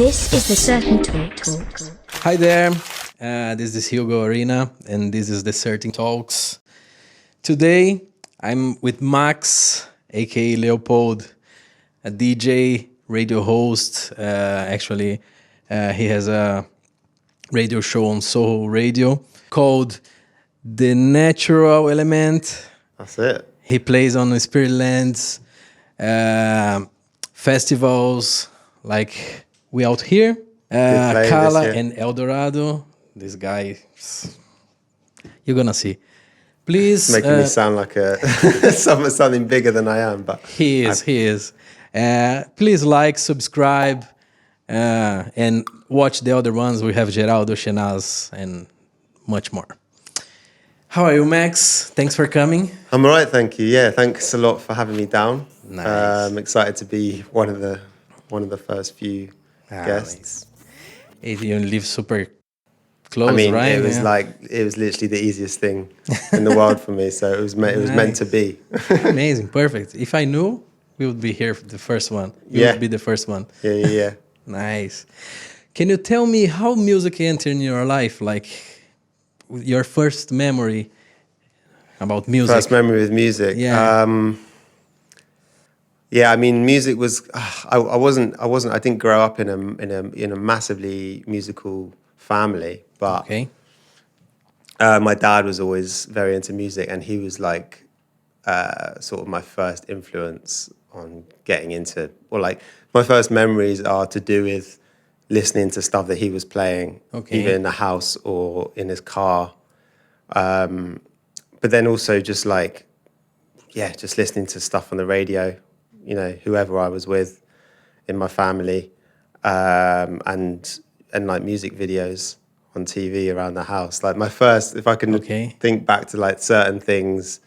This is the Certain Talk. Hi there, this is Hugo Arena, and this is the Certain Talks. Today, I'm with Max AKA Leopold, a DJ, radio host. He has a radio show on Soho Radio called The Natural Element. That's it. He plays on Spiritland, festivals like we out here, Kala and Dorado. This guy, you're gonna see. Please, making me sound like something bigger than I am, but he is. Please like, subscribe, and watch the other ones. We have Geraldo, Shenaz, and much more. How are you, Max? Thanks for coming. I'm all right, thank you. Yeah, thanks a lot for having me down. Nice. I'm excited to be one of the first few guests. Nice. You live super close, I mean, right? it was literally the easiest thing in the world for me. So it was meant to be. Amazing, perfect. If I knew, we would be here for the first one. You would be the first one. Yeah. Nice. Can you tell me how music entered in your life? Like your first memory about music. First memory with music. Yeah. I mean, music was. I didn't grow up in a massively musical family, but Okay. my dad was always very into music, and he was like sort of my first influence on getting into. Or like my first memories are to do with listening to stuff that he was playing, either in the house or in his car. But then also just listening to stuff on the radio. You know, whoever I was with in my family, and like music videos on TV around the house. Like my first, if I can think back to like certain things,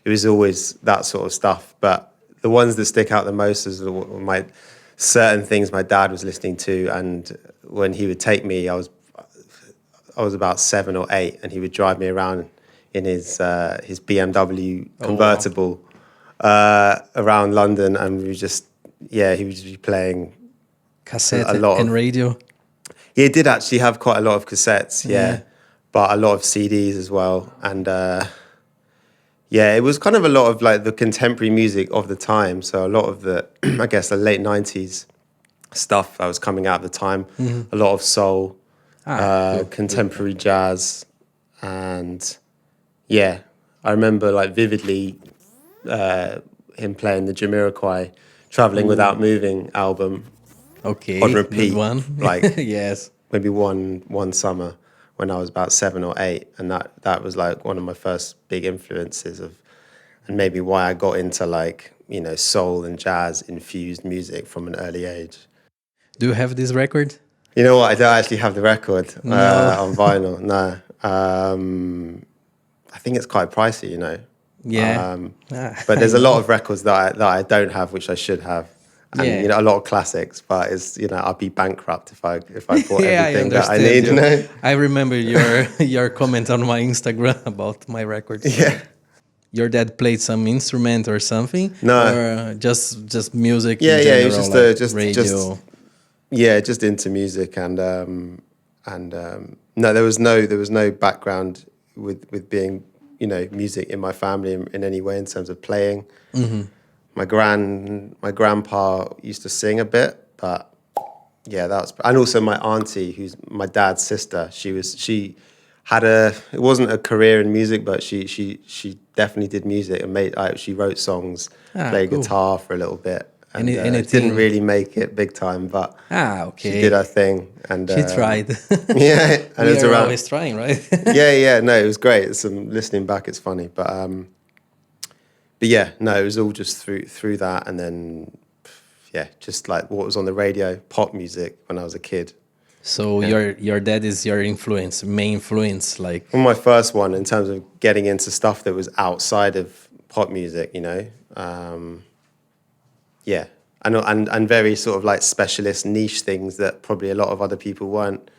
it was always that sort of stuff. But the ones that stick out the most is my certain things my dad was listening to, and when he would take me, I was about 7 or 8, and he would drive me around in his BMW convertible. Around London, and he would just be playing Cassette a lot and of radio. He did actually have quite a lot of cassettes, but a lot of CDs as well. And it was kind of a lot of like the contemporary music of the time. So a lot of the, I guess, the late 90s stuff that was coming out at the time. A lot of soul, contemporary jazz, and I remember like vividly. Him playing the Jamiroquai "Traveling Without Moving" album, on repeat, good one. like yes, maybe one summer when I was about 7 or 8, and that was like one of my first big influences and maybe why I got into like soul and jazz infused music from an early age. Do you have this record? You know what? I don't actually have the record on vinyl. No, I think it's quite pricey. Yeah, but there's a lot of records that I don't have, which I should have, and a lot of classics. But it's I'd be bankrupt if I bought everything that I need. I remember your comment on my Instagram about my records. Yeah, your dad played some instrument or something. No, or just music. Yeah, in general, it was just like just radio. Just into music and no, there was no background with being. Music in my family in any way in terms of playing. Mm-hmm. My grandpa used to sing a bit, but and also my auntie, who's my dad's sister. She had it wasn't a career in music, but she definitely did music and she wrote songs, played guitar for a little bit. And it didn't really make it big time, but she did her thing. And she tried. Yeah, and we are always trying, right? No, it was great. Listening back, it's funny, but it was all just through that, and then just like what was on the radio, pop music when I was a kid. So your dad is your main influence, like. Well, my first one in terms of getting into stuff that was outside of pop music, and very sort of like specialist niche things that probably a lot of other people weren't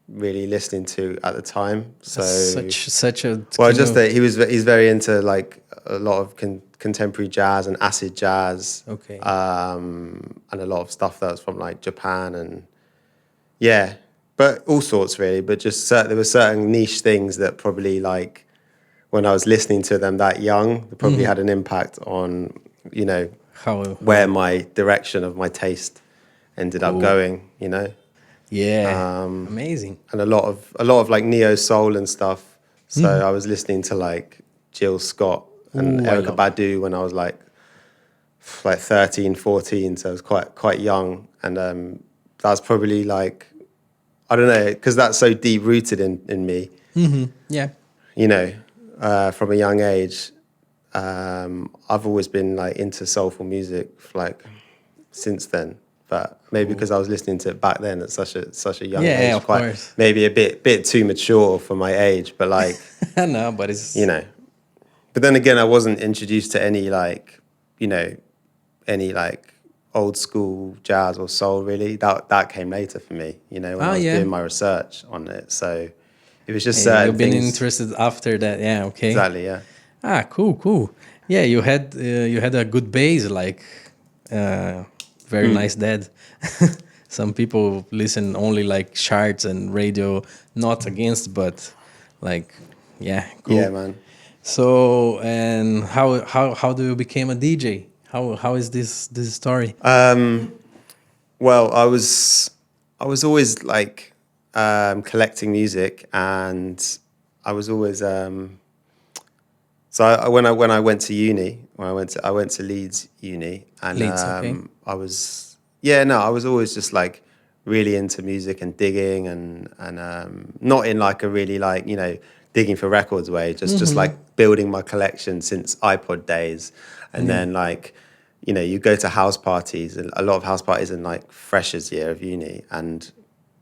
really listening to at the time. So such a that he's very into like a lot of contemporary jazz and acid jazz. Okay. And a lot of stuff that was from like Japan and Yeah, but all sorts really. But just there were certain niche things that probably like when I was listening to them that young, they probably had an impact on How? where my direction of my taste ended up Cool. going. Yeah. Amazing. And a lot of like neo soul and stuff. So I was listening to like Jill Scott and Ooh, I Erykah love. Badu when I was like 13, 14. So I was quite young, and that's probably like I don't know because that's so deep rooted in me. Yeah. From a young age. I've always been like into soulful music like since then, but maybe because I was listening to it back then at such a young Yeah, age, of quite course. maybe a bit too mature for my age. But like No, but it's but then again, I wasn't introduced to any like any like old school jazz or soul really. That came later for me. When I was yeah. doing my research on it, so it was just Hey, certain you've been things. interested after that. Yeah. Okay. Exactly, yeah. Cool. Yeah, you had a good base, like very nice dad. Some people listen only like charts and radio, not against, but like yeah, cool. Yeah, man. So and how do you become a DJ? How is this story? Well, I was always like collecting music, and I was always when I went to uni, I went to Leeds Uni, and Leeds, okay. I was always just like really into music and digging, and not in like a really like digging for records way, just like building my collection since iPod days, and then like you go to house parties, and a lot of house parties in like freshers year of uni, and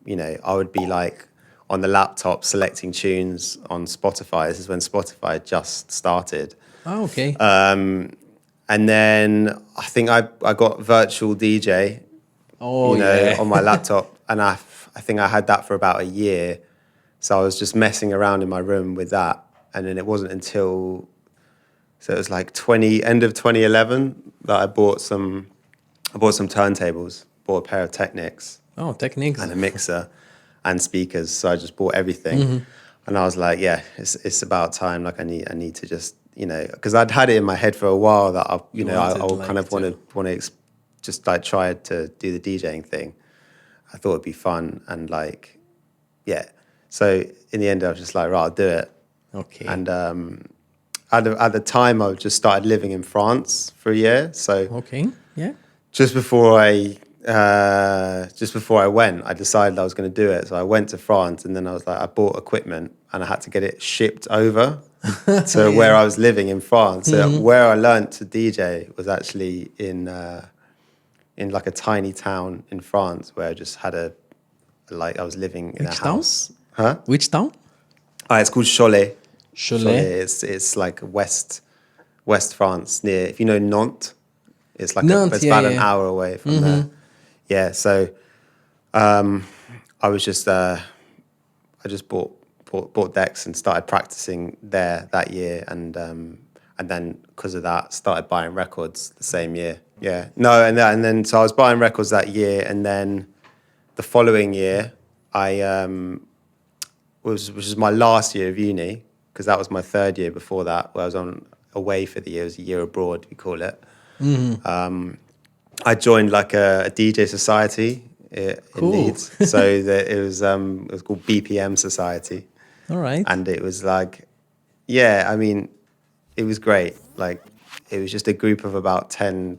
I would be like on the laptop selecting tunes on Spotify. This is when Spotify just started. Oh, okay. And then I think I got virtual DJ, Yeah. on my laptop, and I think I had that for about a year. So I was just messing around in my room with that, and then it wasn't until it was like end of 2011 that I bought some turntables, bought a pair of Technics Oh, techniques. and a mixer and speakers. So I just bought everything, and I was like, yeah, it's about time. Like I need to just because I'd had it in my head for a while that I wanted, kind of want to just like try to do the DJing thing. I thought it'd be fun, and like yeah. So in the end, I was just like, right, I'll do it. Okay. And at the time, I just started living in France for a year. So Okay. Yeah. just before I went, I decided I was going to do it. So I went to France, and then I was like, I bought equipment, and I had to get it shipped over to where I was living in France. So where I learned to DJ was actually in like a tiny town in France, where I just had I was living in Which a town? house. Huh? Which town? It's called Cholet. Cholet. It's like West France, near, if you know Nantes. It's like Nantes, it's yeah, about an yeah. hour away from there. Yeah, so I was just I just bought decks and started practicing there that year, and then because of that started buying records the same year. Yeah, no, and then so I was buying records that year, and then the following year I which was my last year of uni, because that was my third year before that, where I was away for the year. It was a year abroad, we call it. I joined like a DJ society in Cool. Leeds. So it was called BPM Society. All right. And it was like, yeah, I mean, it was great. Like, it was just a group of about 10,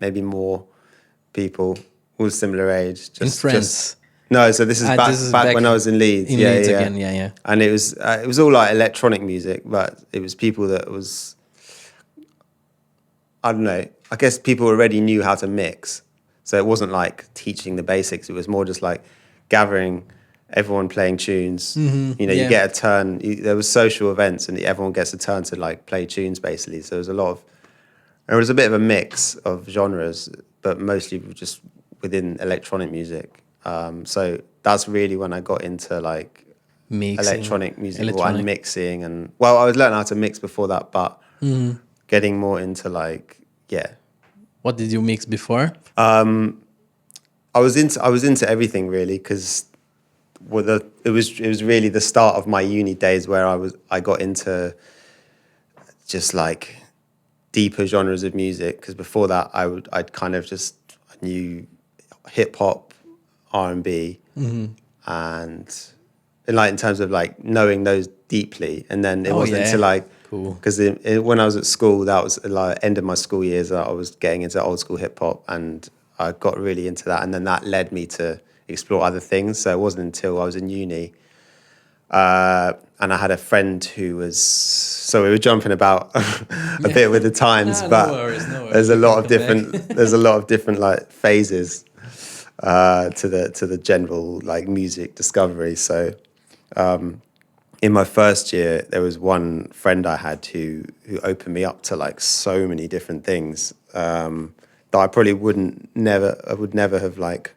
maybe more people, all similar age. In France. No, so this is back when I was in Leeds. In yeah, Leeds yeah. again, yeah. And it was all like electronic music, but it was people that was, I don't know, I guess people already knew how to mix. So it wasn't like teaching the basics. It was more just like gathering, everyone playing tunes. You yeah. get a turn. There was social events, and everyone gets a turn to like play tunes basically. So there was a bit of a mix of genres, but mostly just within electronic music. So that's really when I got into like Mixing, electronic music and mixing, and well, I was learning how to mix before that, but getting more into like, yeah. What did you mix before? I was into everything really, because it was really the start of my uni days where I got into just like deeper genres of music, because before that I knew hip hop, R&B, and like in terms of like knowing those deeply, and then it wasn't until like cool, because when I was at school, that was like end of my school years, I was getting into old school hip hop, and I got really into that, and then that led me to explore other things. So it wasn't until I was in uni, and I had a friend who was, so we were jumping about a bit with the times, but no worries. there's a lot of different like phases to the general like music discovery. So in my first year, there was one friend I had who opened me up to like so many different things that I probably would never have like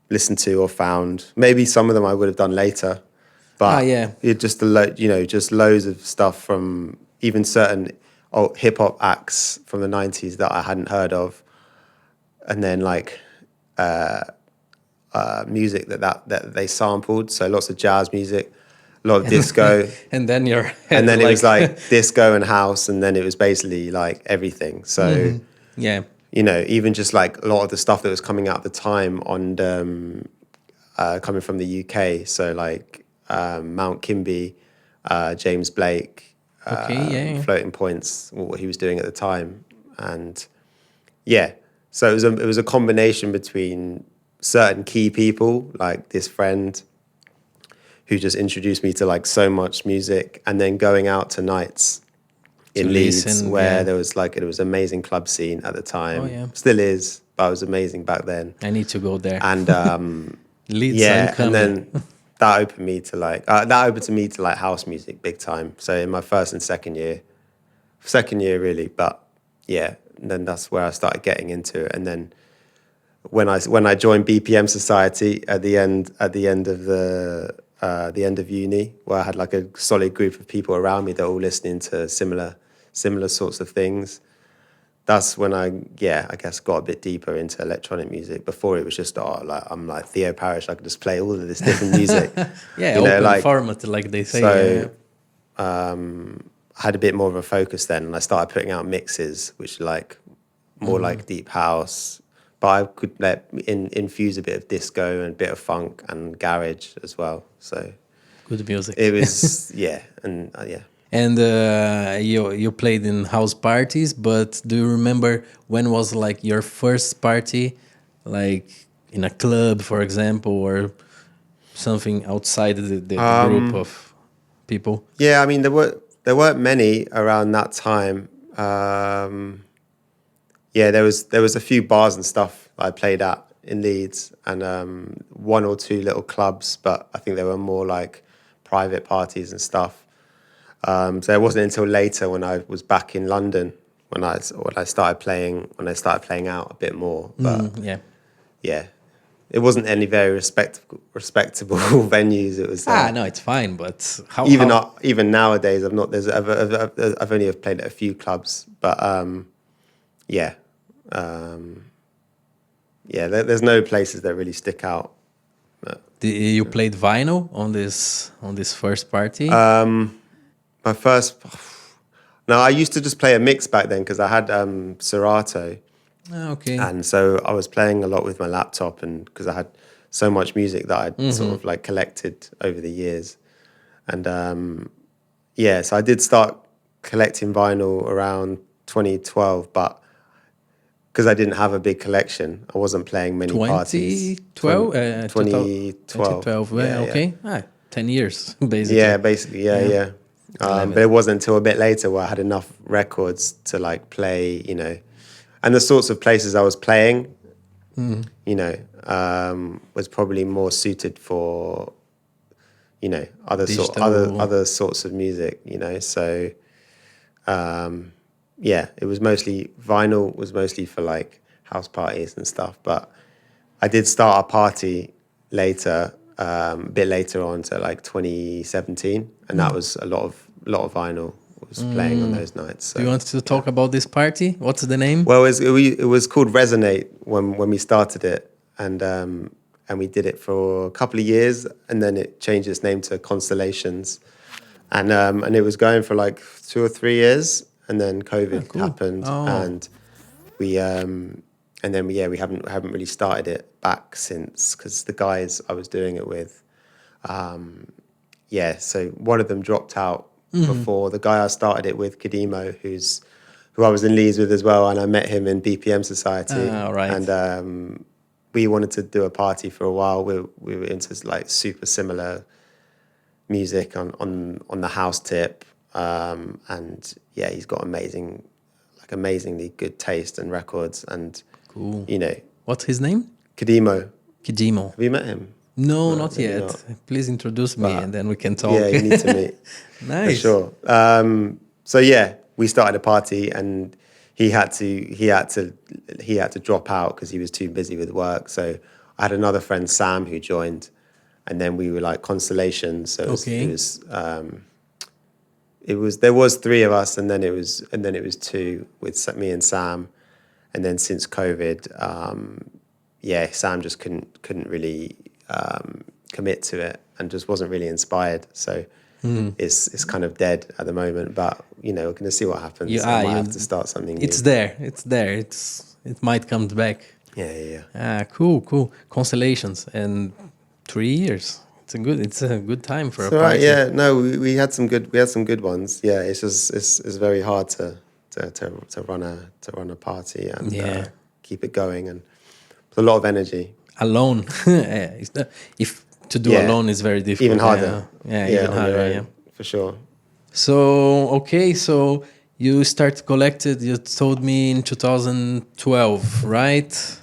listened to or found. Maybe some of them I would have done later, but it just just loads of stuff from even certain old hip hop acts from the 90s that I hadn't heard of, and then like music that they sampled. So lots of jazz music, a lot of disco, and then it was like disco and house, and then it was basically like everything. So even just like a lot of the stuff that was coming out at the time on coming from the UK. So like Mount Kimby, James Blake, Floating Points, what he was doing at the time, and so it was a combination between certain key people like this friend who just introduced me to like so much music, and then going out to nights in Leeds where there was like, it was amazing club scene at the time. Still is, but it was amazing back then. I need to go there. And Leeds, and then that opened me to like house music big time. So in my first and second year really, but then that's where I started getting into it. And then when I joined BPM Society at the end of uni, where I had like a solid group of people around me that were all listening to similar sorts of things, that's when I guess got a bit deeper into electronic music. Before it was just I'm like Theo Parrish, I could just play all of this different music. Open format, like they say. So I had a bit more of a focus then, and I started putting out mixes, which like more like deep house, but I could infuse a bit of disco and a bit of funk and garage as well. So good music. It was And you played in house parties, but do you remember when was like your first party, like in a club, for example, or something outside the group of people? Yeah, I mean there weren't many around that time. There was a few bars and stuff I played at in Leeds, and one or two little clubs, but I think they were more like private parties and stuff. So it wasn't until later when I was back in London when I started playing out a bit more. But it wasn't any very respectable venues. It was no, it's fine. But even nowadays, I've only played at a few clubs, but there's no places that really stick out. You played vinyl on this first party? My first... No, I used to just play a mix back then because I had Serato. Okay. And so I was playing a lot with my laptop, and because I had so much music that I'd sort of like collected over the years. And so I did start collecting vinyl around 2012, but because I didn't have a big collection, I wasn't playing many parties. 2012. Okay. 10 years, basically. Yeah, basically, yeah. But it wasn't until a bit later where I had enough records to like play, and the sorts of places I was playing, was probably more suited for, other sorts of music, So, it was mostly vinyl was mostly for like house parties and stuff. But I did start a party later, a bit later on, so like 2017, and that was a lot of vinyl was playing on those nights. So, do you want to talk about this party? What's the name? Well, it was called Resonate when we started it. and we did it for a couple of years, and then it changed its name to Constellations, and it was going for like 2 or 3 years, and then COVID happened, and we we haven't really started it back since, because the guys I was doing it with, so one of them dropped out before. The guy I started it with, Kadimo, who I was in Leeds with as well, and I met him in BPM Society. Right. And we wanted to do a party for a while. We were into like super similar music on the house tip, and he's got amazingly good taste and records, and cool. What's his name? Kadimo. Have you met him? No, not yet. Not. Please introduce me, and then we can talk. Yeah, you need to meet. Nice. For sure. So we started a party, and he had to drop out because he was too busy with work. So I had another friend, Sam, who joined, and then we were like Constellations. So there was 3 of us, and then it was 2 with me and Sam, and then since COVID, Sam just couldn't really commit to it, and just wasn't really inspired. So it's kind of dead at the moment. But we're going to see what happens. I might have to start something new. It's there. It might come back. Yeah. Cool. Constellations, and 3 years. It's a good time for a party. Right, yeah. No, we had some good ones. Yeah, it's just it's very hard to run a party and keep it going, and it's a lot of energy. Alone, if to do alone is very difficult. Even harder. Even harder. Yeah, for sure. So you start collected. You told me in 2012, right?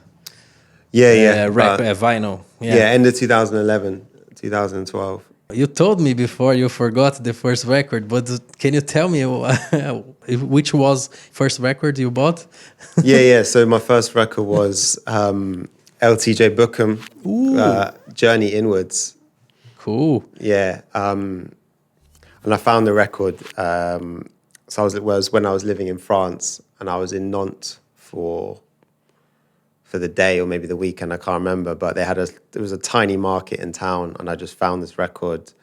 Yeah. Vinyl. End of 2011, 2012. You told me before you forgot the first record, but can you tell me which was first record you bought? Yeah. So my first record was LTJ Bookham, Journey Inwards. Cool. Yeah. And I found the record. So it was when I was living in France, and I was in Nantes for the day or maybe the weekend, I can't remember. But there was a tiny market in town, and I just found this record.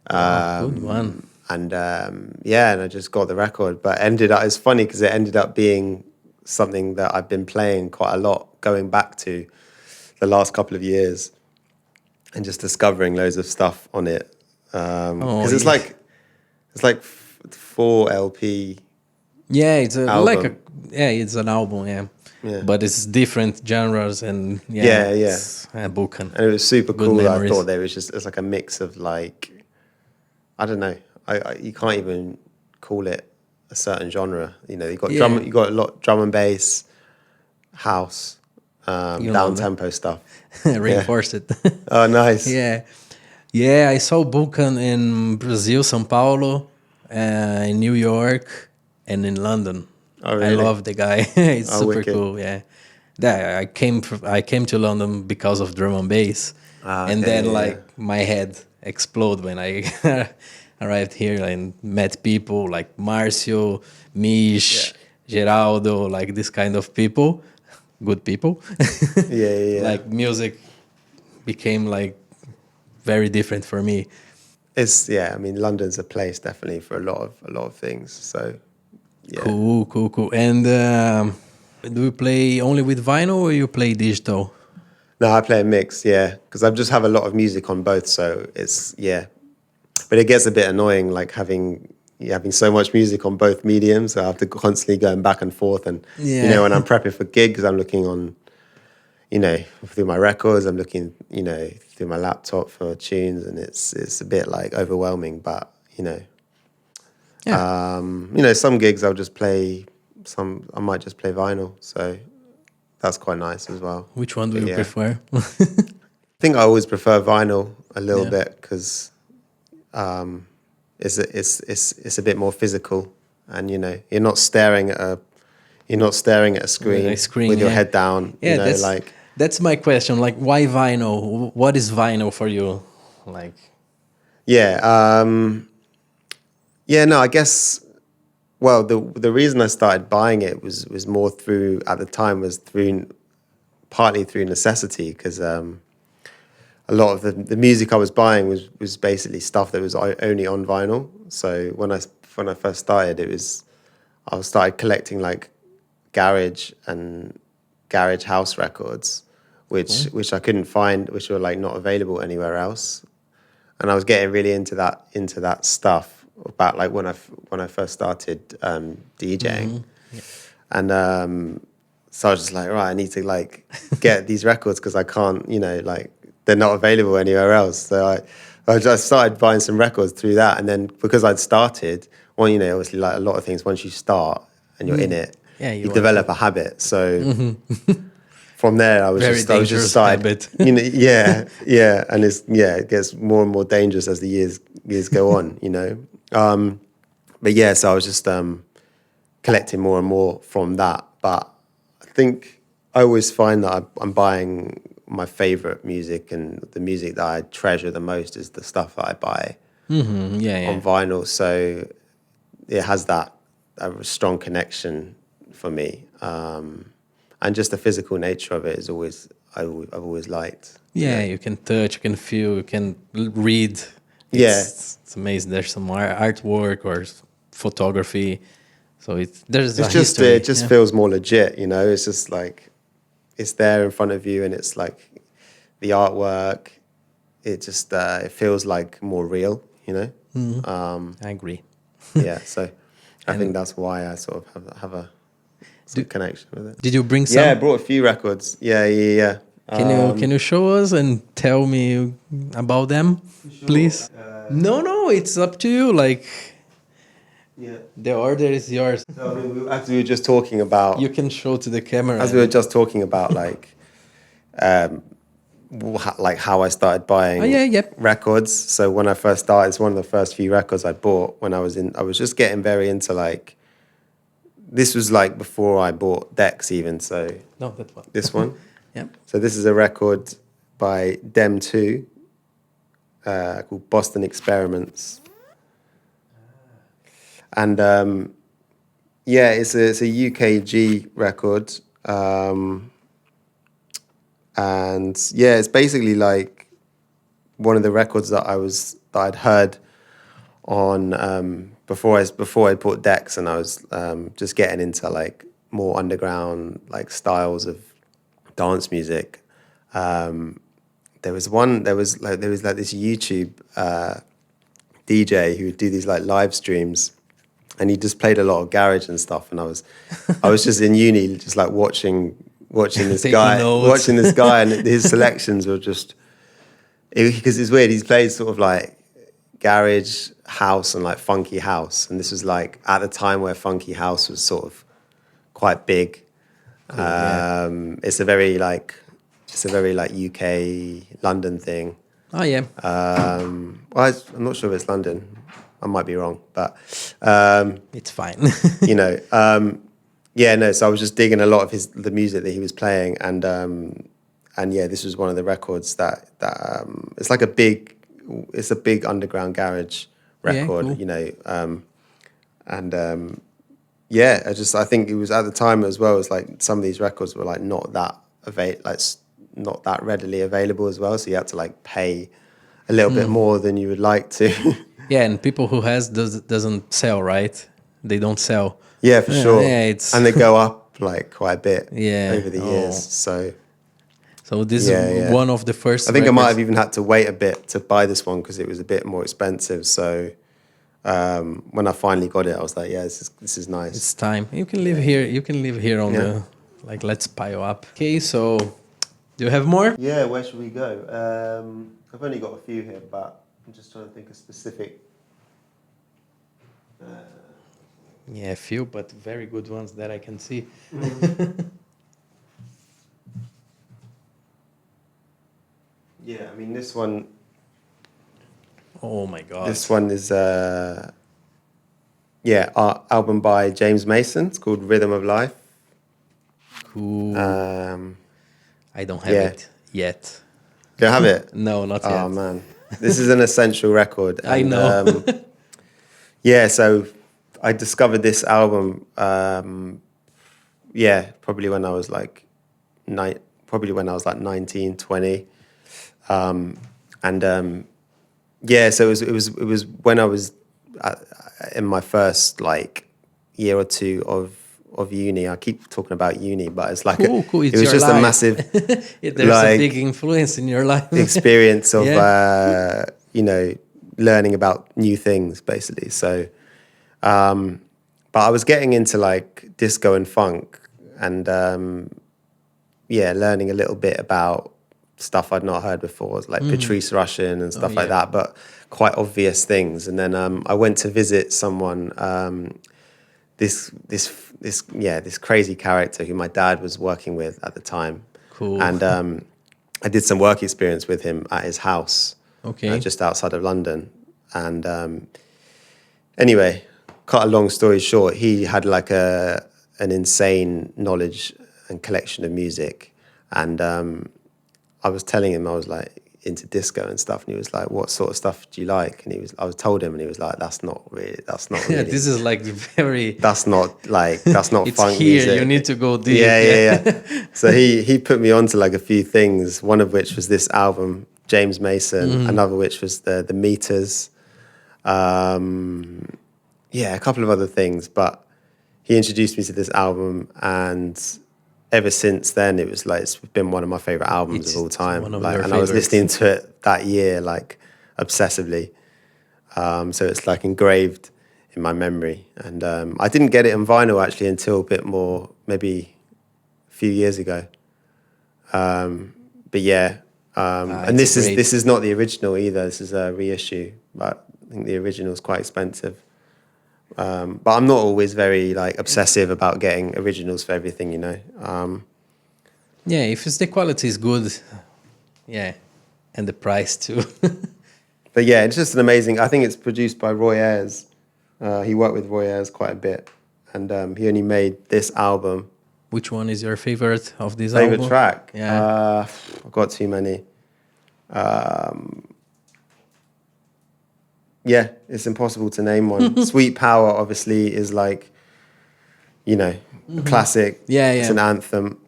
Good one. And and I just got the record. But it's funny because it ended up being something that I've been playing quite a lot, going back to the last couple of years, and just discovering loads of stuff on it. Because it's like 4 LP. Yeah, it's album. It's an album. Yeah. But it's different genres, and it's a book, and it was super cool. Memories. I thought it's like a mix of like, I don't know, you can't even call it a certain genre. You got you got a lot drum and bass, house, down tempo stuff. Reinforce it. Oh, nice. Yeah. I saw Buchan in Brazil, São Paulo, in New York, and in London. Oh, really? I love the guy. It's super wicked. cool. Yeah. I came to London because of drum and bass, and then my head exploded when I arrived here and met people like Marcio, Mish, Geraldo, like this kind of people, good people. Like music became like very different for me. I mean, London's a place definitely for a lot of things. So yeah. Cool. And do you play only with vinyl or you play digital? No, I play a mix, because I just have a lot of music on both. So it's but it gets a bit annoying, like having so much music on both mediums. So I have to constantly going back and forth, and when I'm prepping for gigs, I'm looking on, through my records, I'm looking, through my laptop for tunes, and it's a bit like overwhelming. But some gigs I'll just play. I might just play vinyl. So that's quite nice as well. Which one do you prefer? I think I always prefer vinyl a little bit because it's a bit more physical, and you're not staring at a screen with your head down. Yeah, that's my question. Like, why vinyl? What is vinyl for you? Like, no, I guess. Well, the reason I started buying it was more through partly through necessity, because a lot of the music I was buying was basically stuff that was only on vinyl. So when I first started, I started collecting like garage and garage house records, which I couldn't find, which were like not available anywhere else. And I was getting really into that stuff about like when I first started DJing, and so I was just like, right, I need to like get these records because I can't, like they're not available anywhere else. So I just started buying some records through that, and then because I'd started, well, obviously like a lot of things, once you start and you're in it, you develop a habit. So from there, I was just started, habit. and it gets more and more dangerous as the years go on, But yeah, so I was just collecting more and more from that. But I think I always find that I'm buying my favorite music, and the music that I treasure the most is the stuff that I buy on vinyl. So it has a strong connection for me, and just the physical nature of it is I've always liked. Yeah, you can touch, you can feel, you can read. It's amazing. There's some artwork or photography, so it just feels more legit. It's just like it's there in front of you, and it's like the artwork. It just it feels like more real. I agree. Yeah, so I think that's why I sort of have a connection with it. Did you bring some? Yeah, I brought a few records. Yeah. Can you show us and tell me about them, please? No, it's up to you. Like, the order is yours. So, I mean, as we were just talking about, you can show to the camera. As we were just talking about, like, like how I started buying records. So when I first started, it's one of the first few records I bought when I was just getting very into like. This was like before I bought decks even. So no, that one. This one. Yeah. So this is a record by Dem 2 called Boston Experiments. And it's a UKG record. And it's basically like one of the records that I'd heard on before I bought decks, and I was just getting into like more underground like styles of dance music. There was this YouTube DJ who would do these like live streams, and he just played a lot of garage and stuff. And I was just in uni, just like watching this guy, and his selections were just because it's weird. He's played sort of like garage house and like funky house, and this was like at the time where funky house was sort of quite big. Cool, It's a very like UK London thing. Oh yeah. I'm not sure if it's London. I might be wrong, but it's fine. So I was just digging a lot of the music that he was playing, and this was one of the records that it's like a big underground garage record, cool. I think it was at the time as well. It's like some of these records were like not that readily available as well, so you had to like pay a little bit more than you would like to. Yeah, and people who doesn't sell, right? They don't sell. Yeah, for sure. Yeah, and they go up like quite a bit over the years. So this is one of the first. I think records. I might have even had to wait a bit to buy this one because it was a bit more expensive. So when I finally got it, I was like, yeah, this is nice. It's time. You can live here. You can live here on the let's pile up. Okay, so do you have more? Yeah, where should we go? I've only got a few here, but I'm just trying to think of specific. A few, but very good ones that I can see. Yeah, I mean this one. Oh my God! This one is our album by James Mason. It's called Rhythm of Life. Cool. I don't have it yet. You don't have it? No, not yet. Oh man, this is an essential record. I know. So I discovered this album. Probably when I was like probably when I was like 19, 20. Yeah, so it was when I was in my first like year or two of uni. I keep talking about uni, but it's like Cool. It's it was your just life. a massive There's a like big influence in your life. experience of Yeah. learning about new things basically. So but I was getting into like disco and funk and learning a little bit about stuff I'd not heard before, like Patrice Rushen and stuff like that, but quite obvious things. And then I went to visit someone, this crazy character who my dad was working with at the time. Cool. And I did some work experience with him at his house, just outside of London. And anyway, cut a long story short, he had like an insane knowledge and collection of music. And I was telling him I was like into disco and stuff, and he was like, "What sort of stuff do you like?" And I told him, and he was like, "That's not really." Yeah, this is like very. That's not It's funk here. music. You need to go deep. Yeah. So he put me onto like a few things. One of which was this album, James Mason. Another which was the Meters. A couple of other things. But he introduced me to this album, and ever since then, it was like it's been one of my favorite albums of all time. And I was listening to it that year, like obsessively. So it's like engraved in my memory. And I didn't get it on vinyl actually until a bit more, maybe a few years ago. But yeah, and this is not the original either. This is a reissue, but I think the original is quite expensive. But I'm not always very like obsessive about getting originals for everything, you know. If the quality is good, and the price too. But yeah, it's just an amazing. I think it's produced by Roy Ayers. He worked with Roy Ayers quite a bit, and he only made this album. Which one is your favorite of this Favorite album? track? Yeah, I've got too many. Yeah, it's impossible to name one. Sweet Power, obviously, is like, a classic. Yeah. It's an anthem.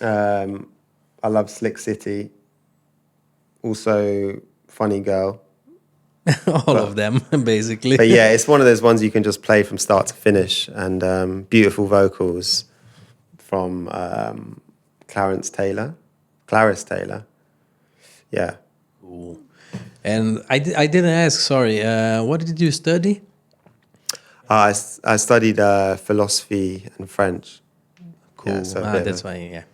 I love Slick City. Also, Funny Girl. All of them, basically. But yeah, it's one of those ones you can just play from start to finish. And beautiful vocals from Clarice Taylor. Yeah. Cool. And I didn't ask, sorry, what did you study? I studied philosophy and French. Cool. Yeah, so that's why,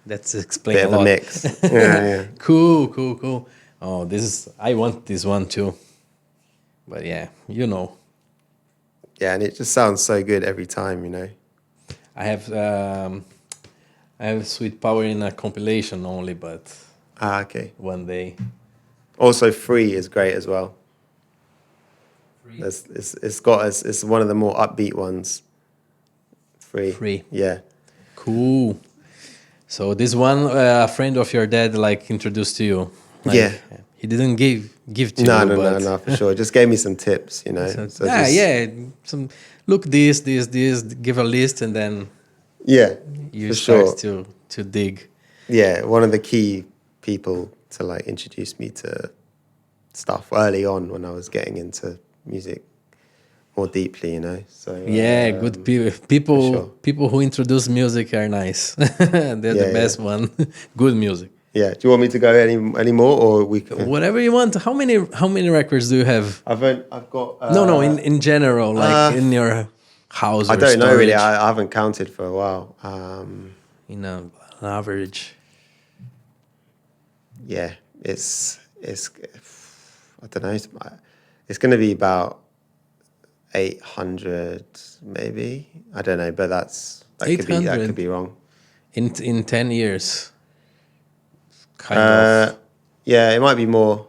that's explained bit a of lot. a mix. Yeah. Cool. Oh, I want this one too. But yeah. Yeah, and it just sounds so good every time, I have Sweet Power in a compilation only, but okay. one day. Also, Free is great as well. It's one of the more upbeat ones. Free. Yeah. Cool. So this one, a friend of your dad, like introduced to you. Like, yeah. He didn't give to you. No, for sure. Just gave me some tips, Look this, give a list, and then you start to dig. Yeah, one of the key people to like introduce me to stuff early on when I was getting into music more deeply, So good people. Sure. People who introduce music are nice. They're the best one. Good music. Yeah. Do you want me to go any more, or we can? Whatever you want. How many records do you have? I've got. No. In general, like in your house. I or don't know storage. really. I haven't counted for a while. An average. Yeah, it's. I don't know. It's going to be about 800, maybe. I don't know, but that could be wrong. In 10 years. Kind of. Yeah, it might be more.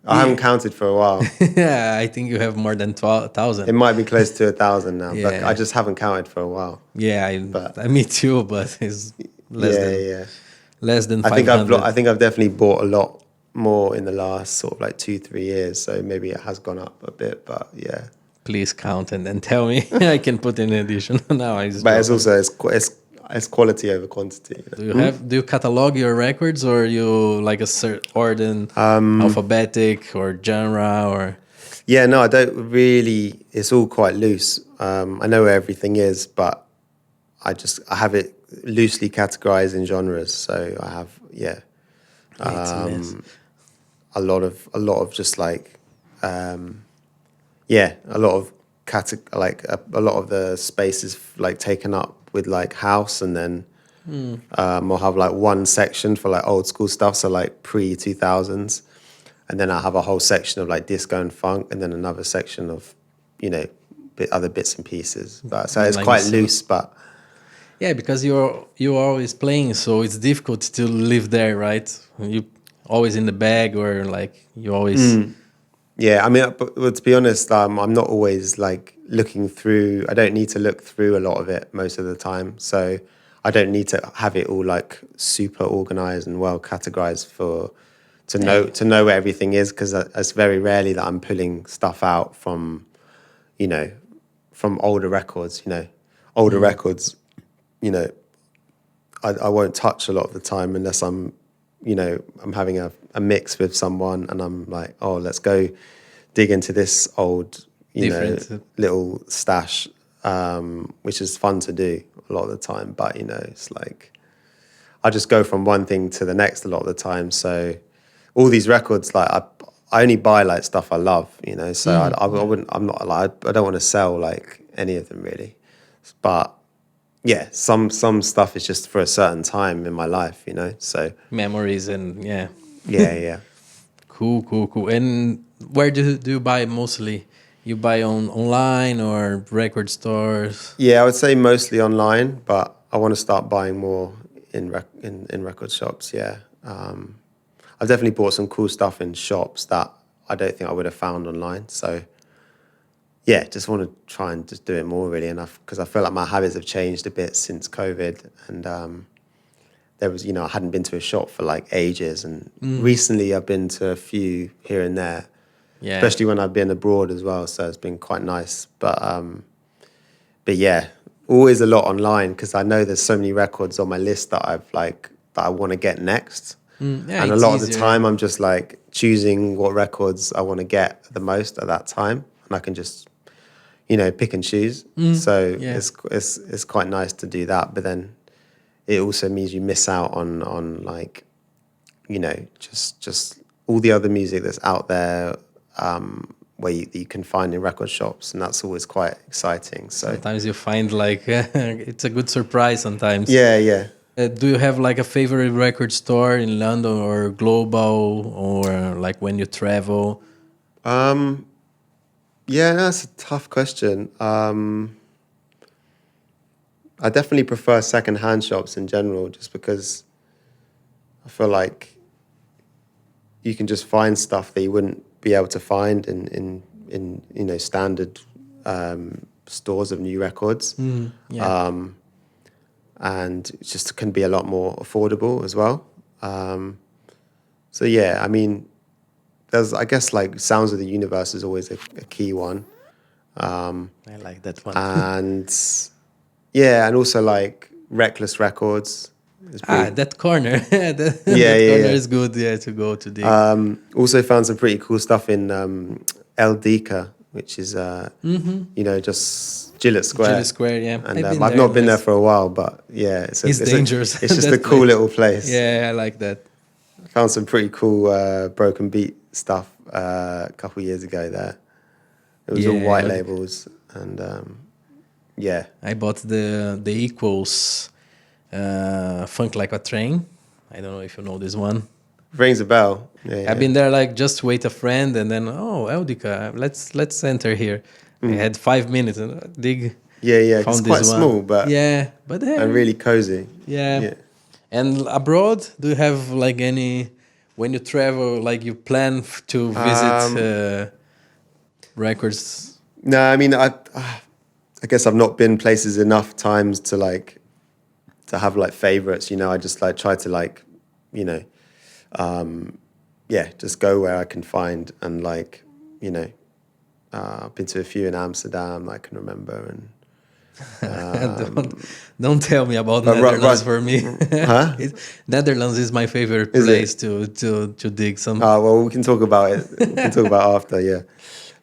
I haven't counted for a while. Yeah, I think you have more than 12,000. It might be close to 1,000 now, but Yeah. I just haven't counted for a while. Yeah, me too, but it's less than 500. I think I've definitely bought a lot more in the last sort of like 2-3 years, so maybe it has gone up a bit, but yeah. Please count and then tell me. I can put in addition. Now it's it's quality over quantity. Do you catalog your records, or you like a order alphabetic or genre or? Yeah, no, I don't really. It's all quite loose. I know where everything is, but I have it loosely categorized in genres. So I have It's a mess. a lot of just like a lot of a lot of the space is like taken up with like house, and then I'll have like one section for like old school stuff, so like pre 2000s, and then I have a whole section of like disco and funk, and then another section of other bits and pieces. But so it's Like quite this, loose, but yeah, because you're always playing, so it's difficult to live there, right? You always in the bag, or like you always. yeah. I mean, but to be honest, I'm not always like looking through. I don't need to look through a lot of it most of the time, so I don't need to have it all like super organized and well categorized to know where everything is, because it's very rarely that I'm pulling stuff out from older records. Records. I won't touch a lot of the time unless I'm having a mix with someone and I'm like, oh, let's go dig into this old, little stash, which is fun to do a lot of the time. But, it's like, I just go from one thing to the next a lot of the time. So all these records, like I only buy like stuff I love, so I wouldn't, I'm not like, I don't want to sell like any of them really. But yeah, some stuff is just for a certain time in my life, so Memories and yeah. Cool. And where do you buy mostly? You buy online or record stores? Yeah, I would say mostly online, but I want to start buying more in record shops. Yeah, I've definitely bought some cool stuff in shops that I don't think I would have found online. So yeah, just want to try and just do it more really enough, because I feel like my habits have changed a bit since COVID, and there was I hadn't been to a shop for like ages, and recently I've been to a few here and there. Yeah. Especially when I've been abroad as well, so it's been quite nice. But yeah, always a lot online, because I know there's so many records on my list that I want to get next. Yeah, And a it's lot of the easier. time, I'm just like choosing what records I want to get the most at that time, and I can just pick and choose. So yeah. it's quite nice to do that. But then it also means you miss out on like just all the other music that's out there. Where you can find in record shops, and that's always quite exciting. So Sometimes you find like it's a good surprise sometimes. yeah. Do you have like a favorite record store in London or global, or like when you travel? Yeah, that's a tough question. I definitely prefer second-hand shops in general, just because I feel like you can just find stuff that you wouldn't be able to find in standard stores of new records. Yeah. And it just can be a lot more affordable as well. So yeah, I mean, I guess like Sounds of the Universe is always a key one. I like that one. And yeah, and also like Reckless Records. That corner. that Yeah. corner is good, to go to dig. Also found some pretty cool stuff in El Dica, which is just Gillette Square. Gillette Square, yeah. And I've been I've there, not been there nice. for a while, but yeah, It's dangerous. It's just a that cool place. little place. Yeah, I like that. Found some pretty cool broken beat stuff a couple of years ago there. It was all white labels, and yeah. I bought the Equals Funk Like a Train. I don't know if you know this one. Rings a bell. Yeah. I've been there like just wait a friend, and then Eldica, let's enter here. I had 5 minutes and dig. Yeah. Found It's quite this one. small, but and really cozy. Yeah. And abroad, do you have like any, when you travel, like you plan to visit records? No, I mean, I guess I've not been places enough times to have like favorites. I just like try to like, just go where I can find, and like, I've been to a few in Amsterdam I can remember, and Don't tell me about But Netherlands for me. Huh? Netherlands is my favorite Is place it? to dig some. Oh, well, we can talk about it. We can talk about it after, yeah.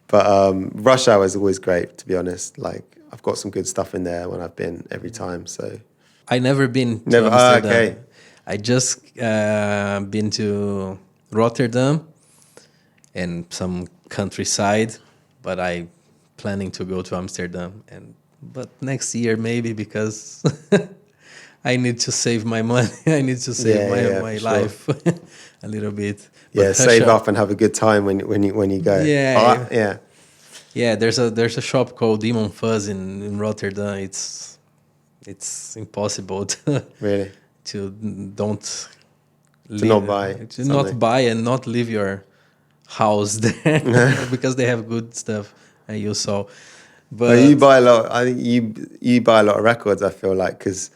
But rush hour is always great, to be honest. Like, I've got some good stuff in there when I've been every time. So I never been to never. Amsterdam. Okay. I just been to Rotterdam and some countryside, but I planning to go to Amsterdam but next year maybe because I need to save my money. I need to save my sure. life a little bit. Yeah, But save Husha- up and have a good time when you go. Yeah. Yeah. Yeah, there's a shop called Demon Fuzz in Rotterdam. It's impossible to Really. to don't To not buy to something. not buy and not leave your house there because they have good stuff and you saw. But You buy a lot. I think you buy a lot of records. I feel like because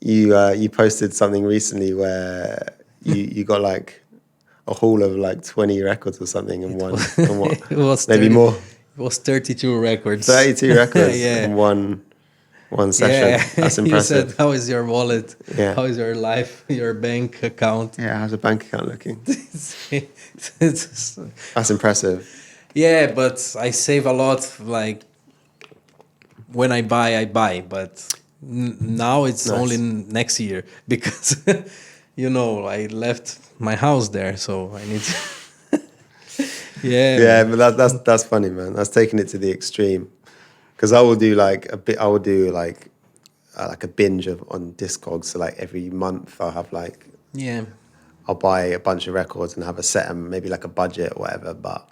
you posted something recently where you got like a haul of like 20 records or something in one. it was Maybe 30 more. It was 32 records. 32 records Yeah. in one session. Yeah, That's you impressive. said, "How is your wallet? Yeah. How is your life? Your bank account?" Yeah, how's the bank account looking? It's- That's impressive. yeah, but I save a lot. Like when I buy. But now it's Nice. only next year because I left my house there, so I need to. Yeah. Yeah, but that's funny, man. That's taking it to the extreme. Because I will do like a bit. I will do like a binge on Discogs. So like every month, I'll have like Yeah. I'll buy a bunch of records and have a set and maybe like a budget or whatever. But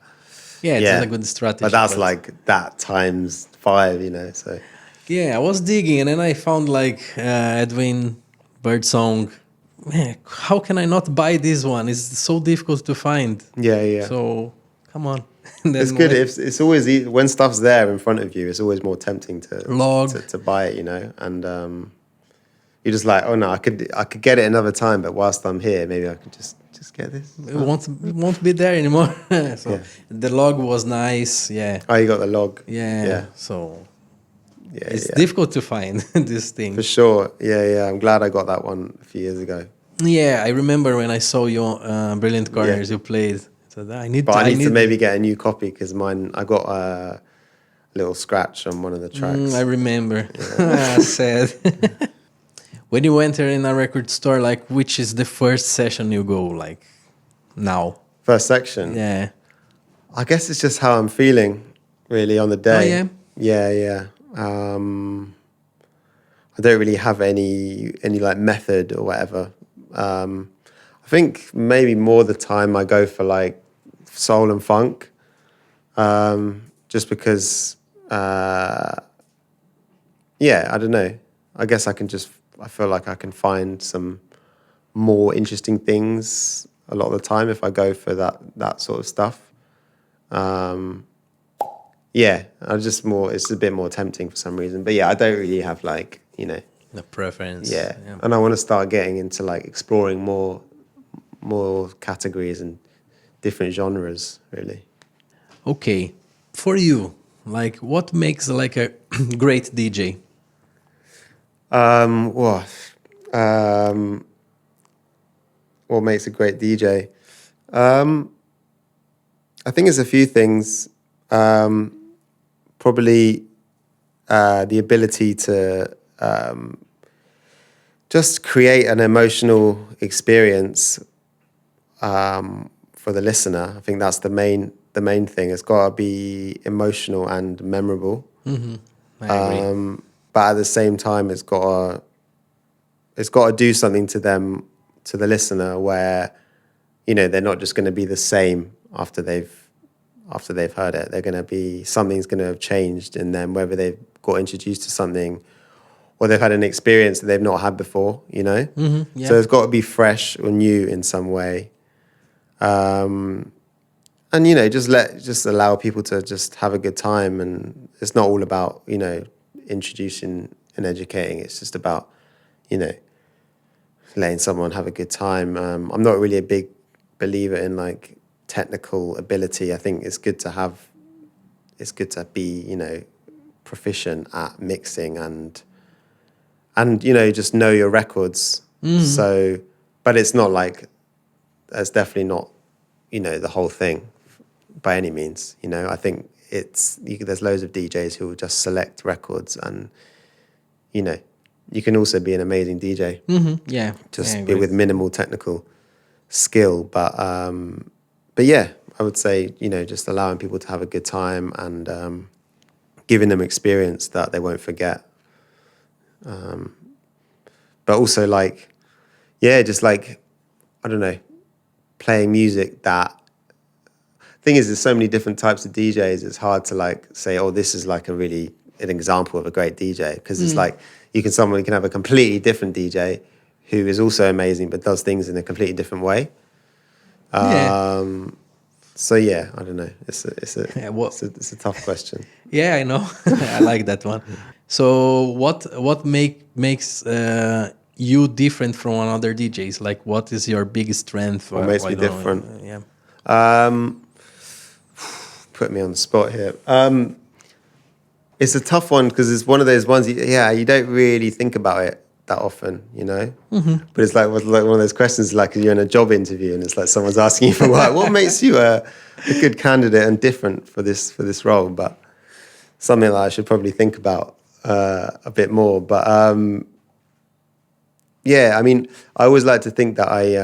Yeah, it's a good strategy. But that's like that times 5, So Yeah, I was digging and then I found like Edwin Birdsong. Man, how can I not buy this one? It's so difficult to find. yeah. So come on. And then It's good. It's always when stuff's there in front of you. It's always more tempting to buy it, And you're just like, oh no, I could get it another time, but whilst I'm here, maybe I could just get this. It won't be there anymore. So Yeah. the log was nice. Yeah. Oh, you got the log. Yeah. So Yeah, it's difficult to find this thing. For sure. Yeah. I'm glad I got that one a few years ago. Yeah, I remember when I saw your Brilliant Corners you played. So I need to maybe get a new copy because mine, I got a little scratch on one of the tracks. I remember. Sad. When you enter in a record store, like which is the first session you go, like now? First section? Yeah. I guess it's just how I'm feeling really on the day. Oh, yeah? Yeah. I don't really have any like method or whatever. I think maybe more the time I go for like soul and funk, just because, I don't know. I guess I feel like I can find some more interesting things a lot of the time if I go for that sort of stuff. It's a bit more tempting for some reason. But yeah, I don't really have like, The preference. Yeah. And I want to start getting into like exploring more categories and different genres, really. Okay. For you, like what makes like a great DJ? What makes a great DJ? I think it's a few things. Probably the ability to just create an emotional experience for the listener. I think that's the main thing. It's got to be emotional and memorable. Mm-hmm. I agree. But at the same time, it's got to do something to them, to the listener, where they're not just going to be the same after they've heard it. They're going to be, something's going to have changed in them, whether they've got introduced to something or they've had an experience that they've not had before, Mm-hmm, yeah. So it's got to be fresh or new in some way. And, just allow people to just have a good time. And it's not all about, introducing and educating. It's just about, letting someone have a good time. I'm not really a big believer in like technical ability. I think it's good to be, proficient at mixing and you know, just know your records. So, but it's not like, that's definitely not, you know, the whole thing by any means. You know, I think there's loads of DJs who will just select records, and you know, you can also be an amazing DJ. Yeah, Just be with minimal technical skill, but yeah, I would say, you know, just allowing people to have a good time and giving them experience that they won't forget. But also like, yeah, just like, I don't know, playing music that, thing is, there's so many different types of DJs, it's hard to like say, oh, this is like an example of a great DJ, because it's like, someone can have a completely different DJ who is also amazing but does things in a completely different way. So yeah, I don't know. It's a tough question. Yeah, I know. I like that one. So what makes you different from other DJs? Like, what is your biggest strength? What makes me different? Yeah. Put me on the spot here. It's a tough one because it's one of those ones. You don't really think about it that often, you know. But it's like one of those questions, like you're in a job interview and it's like someone's asking you for what makes you a good candidate and different for this role. But something that I should probably think about a bit more. But yeah, I mean, I always like to think that I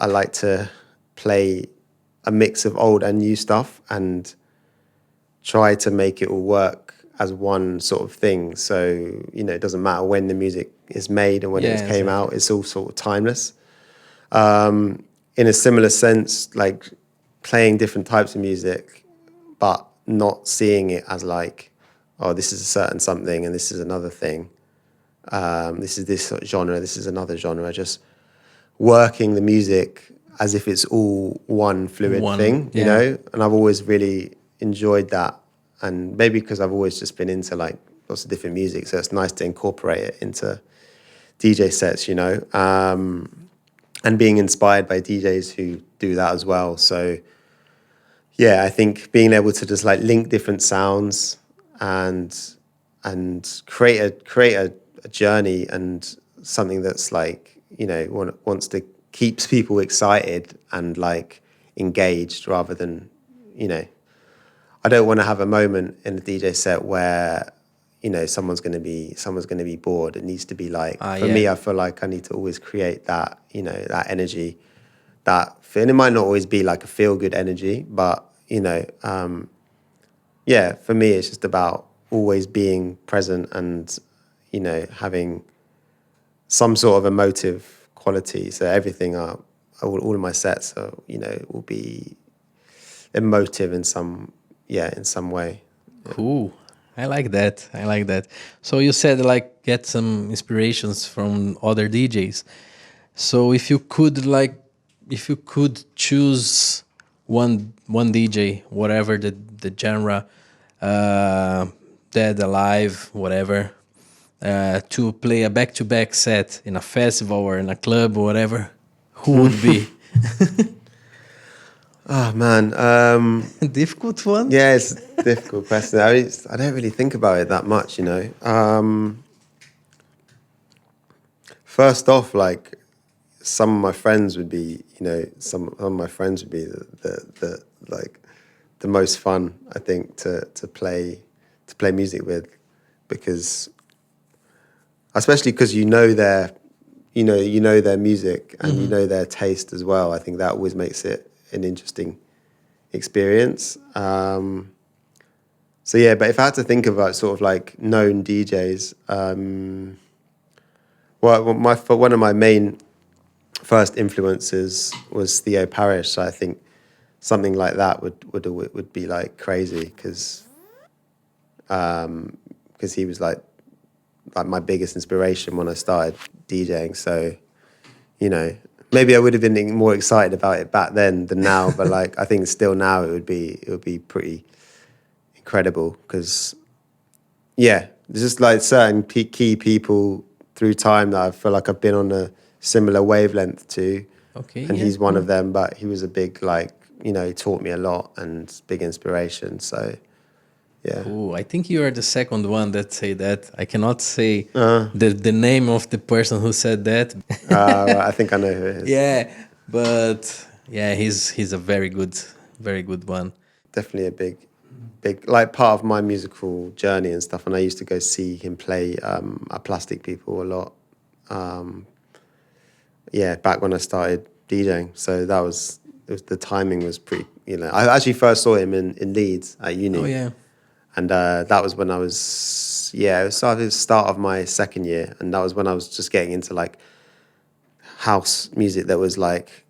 like to play a mix of old and new stuff and try to make it all work as one sort of thing. So, you know, it doesn't matter when the music is made and when it came out, it's all sort of timeless. In a similar sense, like playing different types of music, but not seeing it as like, oh, this is a certain something and this is another thing. This is this sort of genre, this is another genre. Just working the music as if it's all one fluid thing, you know? And I've always really enjoyed that. And maybe because I've always just been into like lots of different music, so it's nice to incorporate it into DJ sets, you know? And being inspired by DJs who do that as well. So yeah, I think being able to just like link different sounds and create a journey and something that's like, you know, wants to keeps people excited and like engaged, rather than, you know, I don't want to have a moment in a DJ set where, you know, someone's going to be bored. It needs to be like, me, I feel like I need to always create that, you know, that energy, and it might not always be like a feel good energy, but you know, yeah, for me, it's just about always being present and, you know, having some sort of emotive quality. So everything, all of my sets are, you know, will be emotive in some way. Cool. I like that. So you said like get some inspirations from other DJs. So if you could choose one DJ, whatever the genre, dead, alive, whatever, to play a back-to-back set in a festival or in a club or whatever, who would be? Oh man, Difficult one. yeah, it's a difficult question. I don't really think about it that much, you know. First off, like some of my friends would be, you know, some of my friends would be the like the most fun, I think, to play music with, because especially because you know their music and you know their taste as well. I think that always makes it an interesting experience. So yeah, but if I had to think about sort of like known DJs, one of my main first influences was Theo Parrish. So I think something like that would be like crazy, because he was like my biggest inspiration when I started DJing. So, you know, maybe I would have been more excited about it back then than now, but like I think still now it would be pretty incredible, because yeah, there's just like certain key people through time that I feel like I've been on a similar wavelength to. Okay, and he's one of them, but he was a big, like, you know, he taught me a lot and big inspiration. So Yeah. Oh, I think you are the second one that say that. I cannot say the name of the person who said that. Right, I think I know who it is. Yeah, but yeah, he's a very good one. Definitely a big like part of my musical journey and stuff. And I used to go see him play at Plastic People a lot. Back when I started DJing. So the timing was pretty. I actually first saw him in Leeds at uni. Oh yeah. And that was when I was, it was sort of the start of my second year. And that was when I was just getting into like house music that was like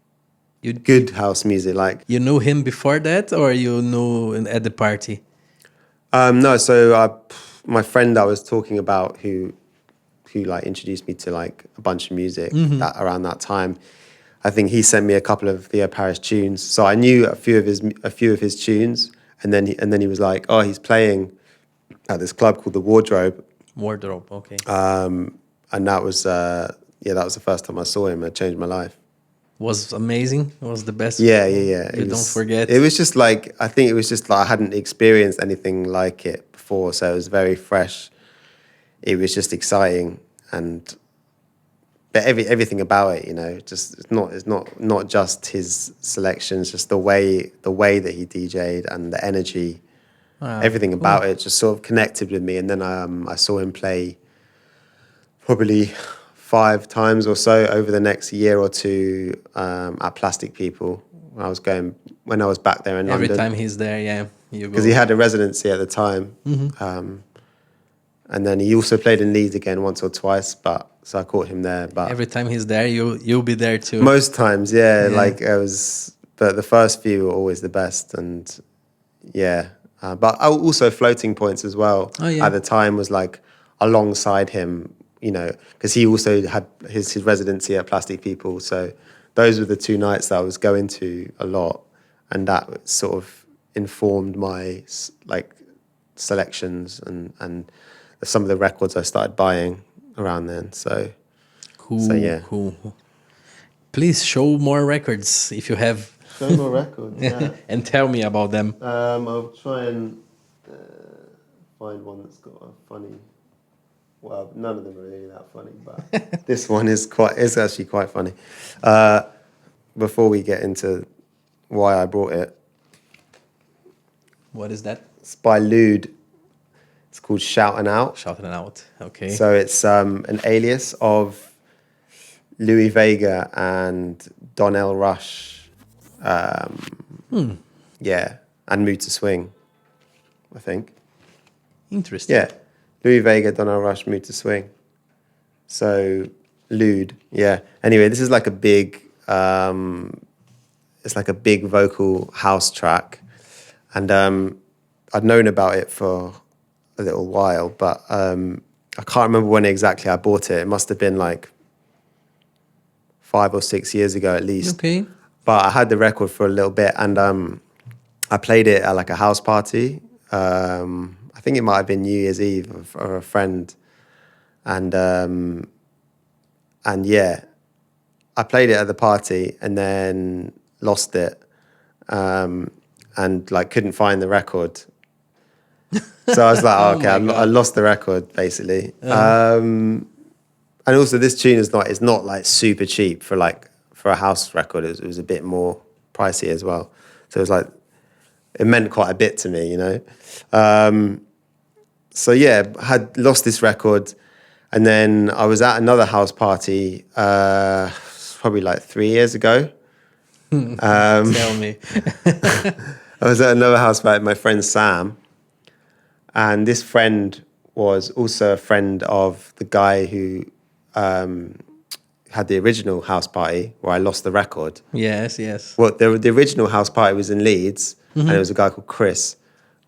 good house music. Like You knew him before that, or you knew at the party? no, so my friend I was talking about who like introduced me to like a bunch of music that around that time. I think he sent me a couple of Theo Paris tunes. So I knew a few of his tunes. And then he was like, oh, he's playing at this club called the Wardrobe. Wardrobe, okay. And that was the first time I saw him. It changed my life. Was amazing. It was the best. Yeah. Don't forget. It was just like, I think it was just like I hadn't experienced anything like it before. So it was very fresh. It was just exciting. But everything about it, just it's not just his selections, just the way that he DJ'd and the energy, everything about it just sort of connected with me. And then I saw him play probably 5 times or so over the next year or two at Plastic People. When I was back there in Every London. time he's there, yeah, you go. Because he had a residency at the time. And then he also played in Leeds again once or twice, so I caught him there. But every time he's there, you'll be there too. Most times, yeah. Like but the first few were always the best, and but also floating points as well. Oh, yeah. At the time was like alongside him, because he also had his residency at Plastic People. So those were the 2 nights that I was going to a lot, and that sort of informed my like selections and some of the records I started buying around then. So cool. Please show more records if you have. Show more records, yeah. And tell me about them. I'll try and find one that's got a funny. Well, none of them are really that funny, but this one is actually quite funny. Before we get into why I brought it, What is that? it's by Lude. It's called Shoutin' Out. Shouting Out. Okay. So it's an alias of Louis Vega and Donnell Rush. Yeah, and Mood to Swing, I think. Interesting. Yeah, Louis Vega, Donnell Rush, Mood to Swing. So Lude, yeah. Anyway, this is like a big, it's like a big vocal house track, and I'd known about it for a little while, but I can't remember when exactly I bought it. It must have been like 5 or 6 years ago at least. Okay. But I had the record for a little bit, and I played it at like a house party. I think it might have been New Year's Eve for a friend, and yeah, I played it at the party and then lost it, and like couldn't find the record. So I was like, oh, okay, I lost the record basically. And also this tune is not like super cheap for a house record. It was a bit more pricey as well. So it was like, it meant quite a bit to me, So yeah, had lost this record, and then I was at another house party, probably like 3 years ago. Tell me. I was at another house party with my friend Sam, and this friend was also a friend of the guy who had the original house party where I lost the record. Yes. Well, the original house party was in Leeds, and it was a guy called Chris,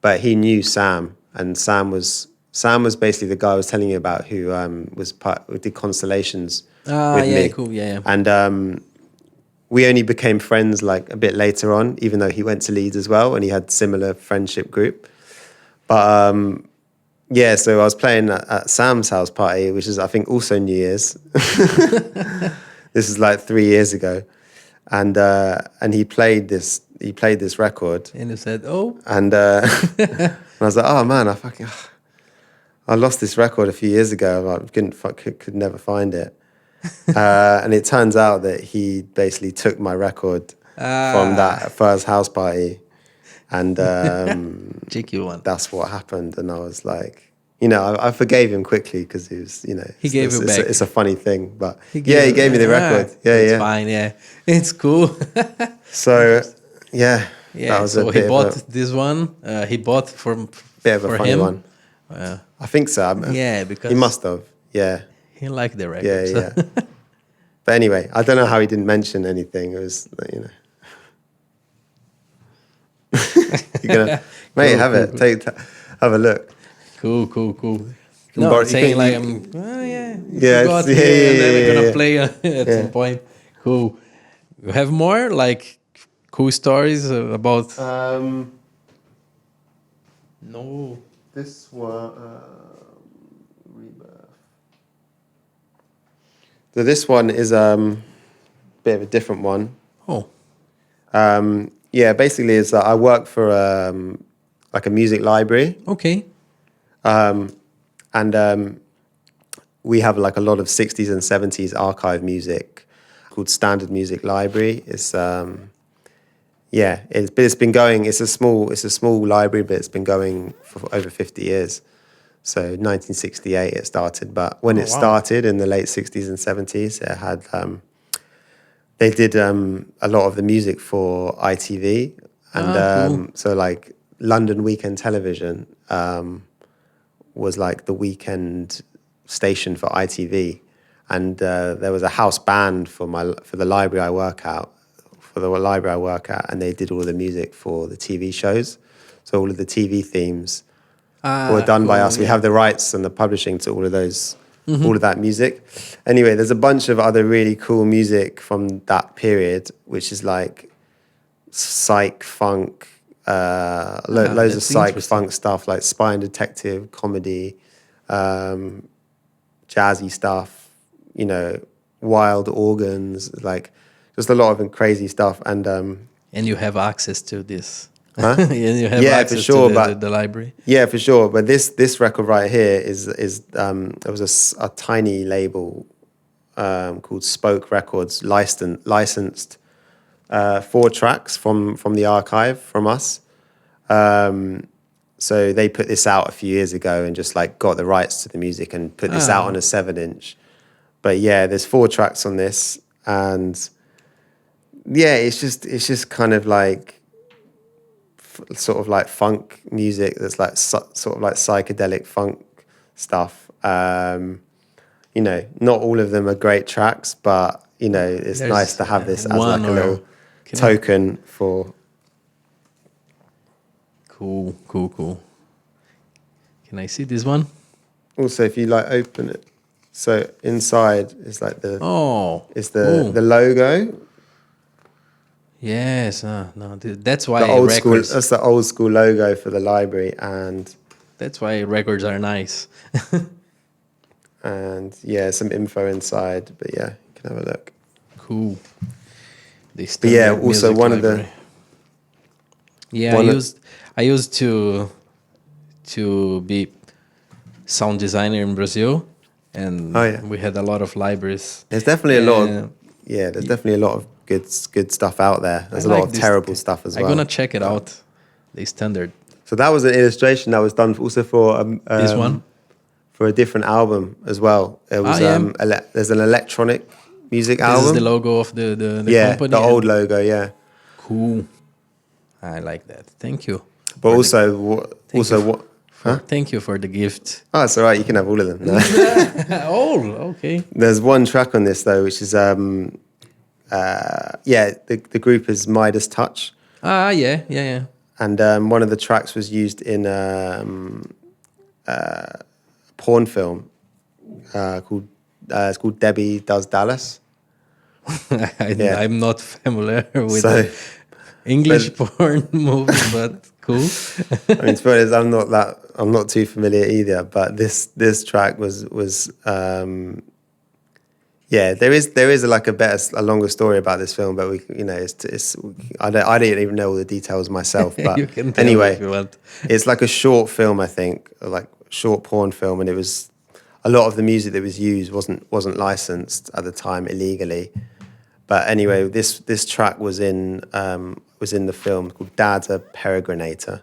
but he knew Sam, and Sam was basically the guy I was telling you about who who did Constellations with me. Cool, yeah. And we only became friends like a bit later on, even though he went to Leeds as well, and he had similar friendship group. But yeah, so I was playing at Sam's house party, which is I think also New Year's. This is like 3 years ago, and he played this record. And you said, oh. And I was like, oh man, I lost this record a few years ago. I could never find it. And it turns out that he basically took my record from that first house party, and Cheeky one. that's what happened. And I was like, I forgave him quickly because he was, he gave it back. It's a funny thing, but he gave me the record. It's fine. Yeah, it's cool. So that was so he bought this one. He bought for funny him. one. I think so. Because he must have. Yeah. He liked the record. Yeah. But anyway, I don't know how he didn't mention anything. It was, You're gonna, mate, have it. Have a look. Cool. No, saying like I'm. Then we're gonna play at some point. Cool. You have more like cool stories about? No. This one. Rebirth. So this one is a bit of a different one. Oh. Basically, it's I work for like a music library. Okay. And we have like a lot of 60s and 70s archive music called Standard Music Library. It's it's been going. It's a small library, but it's been going for over 50 years. So 1968 it started, but when it started in the late 60s and 70s, it had they did a lot of the music for ITV, and cool. So like London Weekend Television was like the weekend station for ITV, and there was a house band for the library I work at, and they did all the music for the TV shows. So all of the TV themes were done by us. We have the rights and the publishing to all of those, all of that music. Anyway, there's a bunch of other really cool music from that period, which is like psych funk, loads of psych funk stuff like Spy and Detective, comedy, jazzy stuff, wild organs, like just a lot of crazy stuff. And you have access to this. Huh? And you have access for sure, to the library. Yeah, for sure. But this record right here is there was a tiny label called Spoke Records, licensed 4 tracks from the archive from us. So they put this out a few years ago and just like got the rights to the music and put this out on a 7-inch. But yeah, there's 4 tracks on this, and yeah, it's just kind of like sort of like funk music that's like sort of like psychedelic funk stuff. Not all of them are great tracks, but it's nice to have this as like a little token for. Cool. Can I see this one? Also, if you like open it, so inside is like the the logo. Yes, that's why the old records. School. That's the old school logo for the library, and that's why records are nice. And yeah, some info inside, but yeah, you can have a look. Cool. But yeah, also one library. Of the. Yeah, I used to be sound designer in Brazil, and we had a lot of libraries. There's definitely a lot of there's definitely a lot of good stuff out there. There's a lot of terrible stuff as well. I'm gonna check it out. The standard. So that was an illustration that was done also for this one for a different album as well. It was there's an electronic music album. This is the logo of the company. The old logo. Yeah. Cool. I like that. Thank you. But what? Thank you for the gift. Oh, it's all right. You can have all of them. No. Okay. There's one track on this though, which is the group is Midas Touch. Yeah. And one of the tracks was used in a porn film called Debbie Does Dallas. I'm not familiar with English porn movie, but cool. I mean, to be honest, I'm not too familiar either. But this track was Yeah, there is like a longer story about this film, but I don't even know all the details myself. But You can tell anyway, if you want. it's like a short film, I think, like short porn film, and it was a lot of the music that was used wasn't licensed at the time illegally. But anyway, this track was in the film called Dad's a Peregrinator,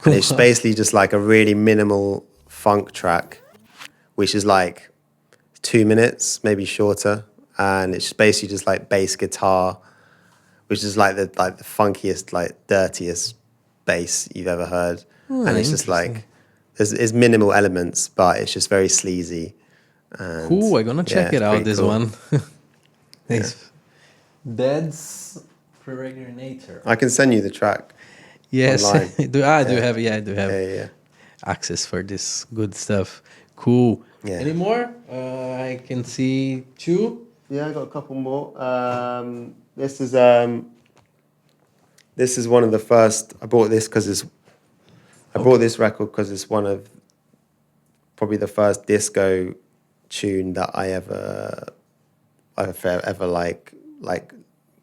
and it's basically just like a really minimal funk track, which is like 2 minutes, maybe shorter, and it's basically just like bass guitar, which is like the funkiest, like dirtiest bass you've ever heard, and it's just like there's minimal elements, but it's just very sleazy. And Cool, I'm gonna check it it's out. pretty This cool. one. Thanks. Dad's Peregrinator. I can send you the track. Yes. Online. do you have? Yeah, I do have Yeah. access for this good stuff. Cool. Yeah. Any more? I can see 2. Yeah, I got a couple more. This is one of the first. I bought this bought this record because it's one of probably the first disco tune that I ever like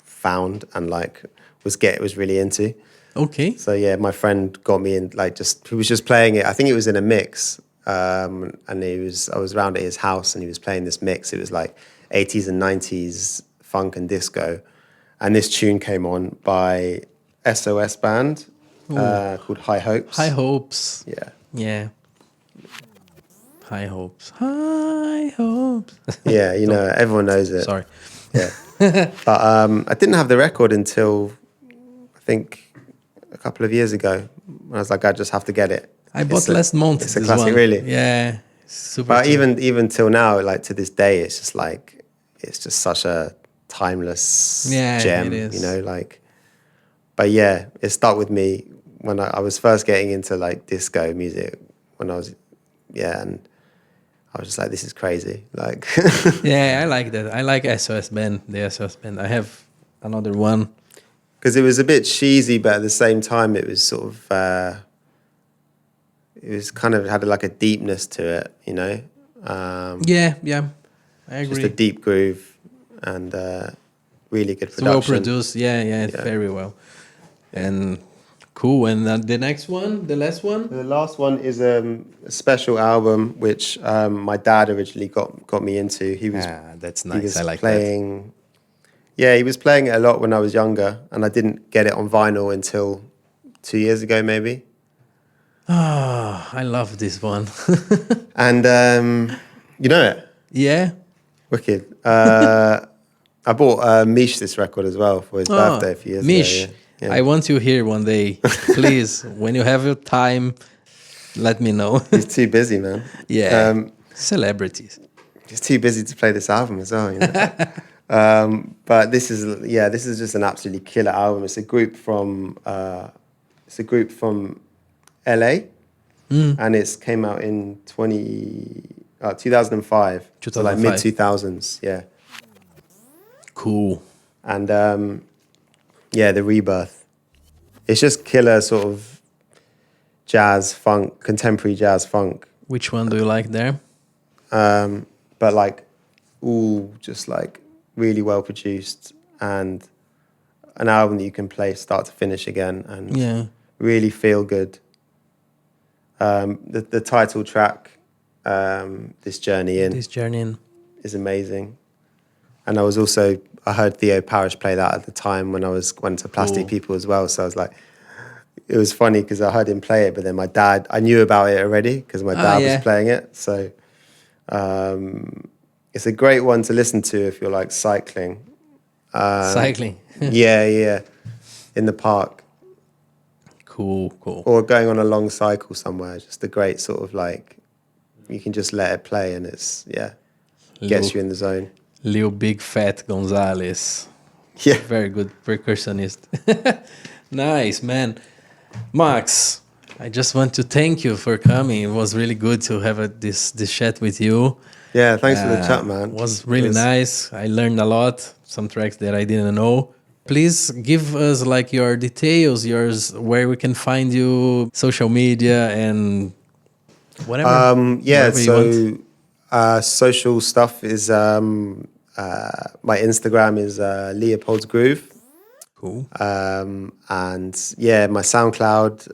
found and like was really into. Okay. So yeah, my friend got me in, he was just playing it. I think it was in a mix, and I was around at his house and he was playing this mix. It was like 80s and 90s funk and disco, and this tune came on by SOS band called High Hopes. High hopes. Yeah. Yeah. High hopes. High hopes. Yeah, everyone knows it. Sorry. Yeah. But I didn't have the record until I think a couple of years ago. I was like, I just have to get it. I bought last month. It's a this classic, one. really. Yeah. Super. But cool. even till now, like to this day, it's just such a timeless gem, it is. But yeah, it stuck with me when I was first getting into like disco music when I was, and I was just like, this is crazy. Like, Yeah, I like that. I like SOS band. The SOS band. I have another one. because it was a bit cheesy, but at the same time, it was sort of, it was kind of had like a deepness to it, Yeah, I agree. just a deep groove and really good It's production. well produced. Yeah, very well. And cool. And the next one, the last one. The last one is a special album which my dad originally got me into. He was That's he nice. was I like playing. Yeah, he was playing it a lot when I was younger, and I didn't get it on vinyl until 2 years ago, maybe. that. I love this one. And you know it, Yeah. wicked. I bought Mish this record as well for his birthday a few years Mish, ago. Yeah. I want you here one day. Please, when you have your time, let me know. He's too busy, man. Yeah. Celebrities. He's too busy to play this album as well. But this is just an absolutely killer album. It's a group from LA, and it's came out in 2005. So like 2005. mid 2000s. Yeah, Cool. and the Rebirth. It's just killer sort of jazz funk, contemporary jazz funk. Which one do you like there? But like all just like really well produced and an album that you can play start to finish again and really feel good. The title track, This Journey In, This journey in. is amazing. And I heard Theo Parrish play that at the time when I went to Plastic Cool. People as well. So I was like, it was funny because I heard him play it, but then I knew about it already because my dad was playing it. So it's a great one to listen to if you're like cycling. Cycling. Yeah, in the park Cool. or going on a long cycle somewhere. Just a great sort of like, you can just let it play and it's, gets you in the zone. Lil Big Fat Gonzalez. Yeah. Very good percussionist. Nice, man. Max, I just want to thank you for coming. It was really good to have this chat with you. Yeah, thanks for the chat, man. It was really nice. I learned a lot, some tracks that I didn't know. Please give us like your details, where we can find you, social media and whatever. Whatever you want. Social stuff is my Instagram is Leopold's Groove. Cool. And yeah, my SoundCloud,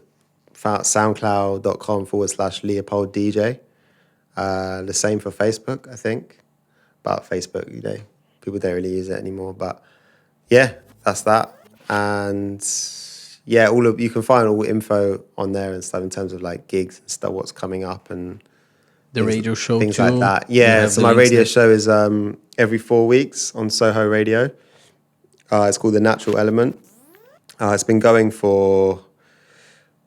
soundcloud.com/Leopold DJ. The same for Facebook, I think. But Facebook, people don't really use it anymore. But yeah, that's that. And yeah, you can find all info on there and stuff in terms of like gigs and stuff, what's coming up and The radio show things too. like that. Yeah, so my radio show is every 4 weeks on Soho Radio. It's called The Natural Element. It's been going for,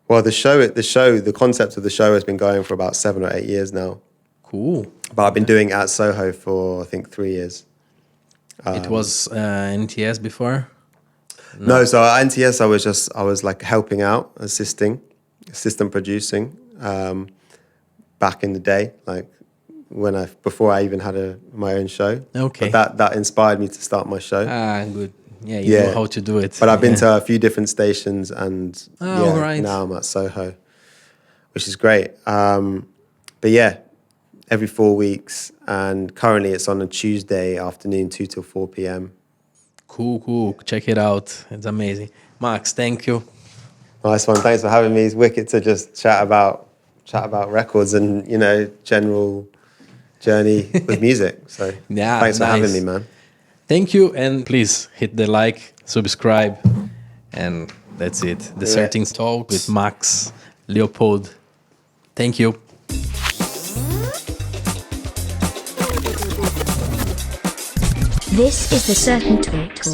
well, the concept of the show has been going for about 7 or 8 years now. Cool. But I've been doing it at Soho for, I think, 3 years. It was NTS before? No, so at NTS I was like helping out, assistant producing back in the day, like before I even had my own show. Okay. But that inspired me to start my show. Ah, good. Yeah, you know how to do it. But I've been to a few different stations and right. now I'm at Soho, which is great. But yeah, every 4 weeks, and currently it's on a Tuesday afternoon, 2 till 4 p.m. Cool. Check it out. It's amazing. Max, thank you. Nice one. Thanks for having me. It's wicked to just chat about records and, general journey with music. So yeah, thanks for having me, man. Thank you. And please hit the like, subscribe. And that's it. The Certain Talk with Max Leopold. Thank you. This is the Certain Talk.